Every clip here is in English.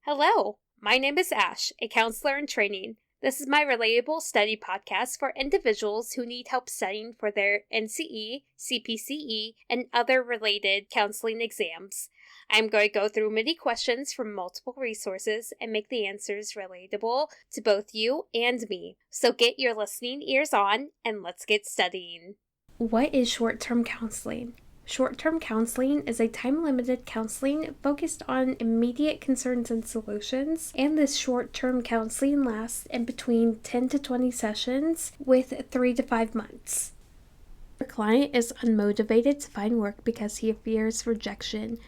Hello, my name is Ash, a counselor in training. This is my Relatable study podcast for individuals who need help studying for their NCE, CPCE, and other related counseling exams. I'm going to go through many questions from multiple resources and make the answers relatable to both you and me. So get your listening ears on and let's get studying. What is short-term counseling? Short-term counseling is a time-limited counseling focused on immediate concerns and solutions, and this short-term counseling lasts in between 10 to 20 sessions with 3 to 5 months. Your client is unmotivated to find work because he fears rejection.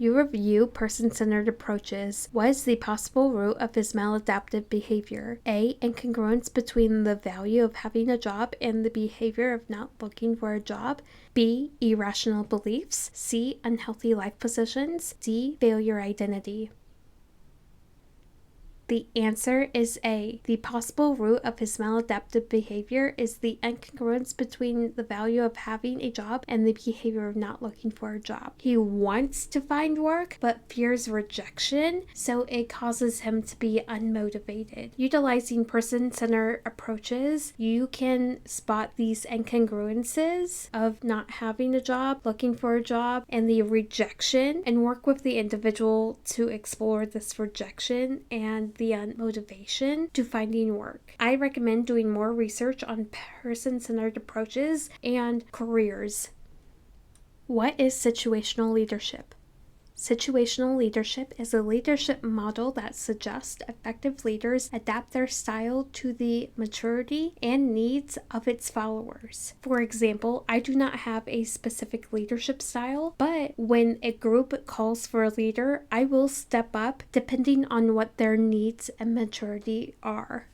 You review person-centered approaches. What is the possible root of his maladaptive behavior? A. Incongruence between the value of having a job and the behavior of not looking for a job. B. Irrational beliefs. C. Unhealthy life positions. D. Failure identity. The answer is A. The possible root of his maladaptive behavior is the incongruence between the value of having a job and the behavior of not looking for a job. He wants to find work but fears rejection, so it causes him to be unmotivated. Utilizing person-centered approaches, you can spot these incongruences of not having a job, looking for a job, and the rejection, and work with the individual to explore this rejection and the motivation to finding work. I recommend doing more research on person-centered approaches and careers. What is situational leadership? Situational leadership is a leadership model that suggests effective leaders adapt their style to the maturity and needs of its followers. For example, I do not have a specific leadership style, but when a group calls for a leader, I will step up depending on what their needs and maturity are.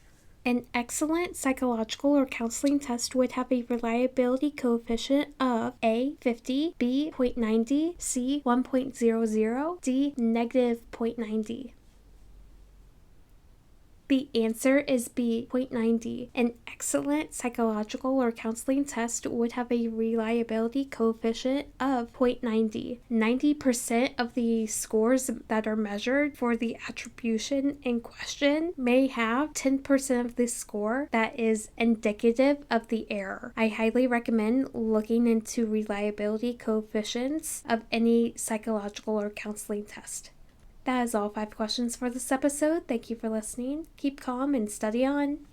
An excellent psychological or counseling test would have a reliability coefficient of A, 50, B, 0.90, C, 1.00, D, negative 0.90. The answer is B, 0.90. An excellent psychological or counseling test would have a reliability coefficient of 0.90. 90% of the scores that are measured for the attribution in question may have 10% of the score that is indicative of the error. I highly recommend looking into reliability coefficients of any psychological or counseling test. That is all 5 questions for this episode. Thank you for listening. Keep calm and study on.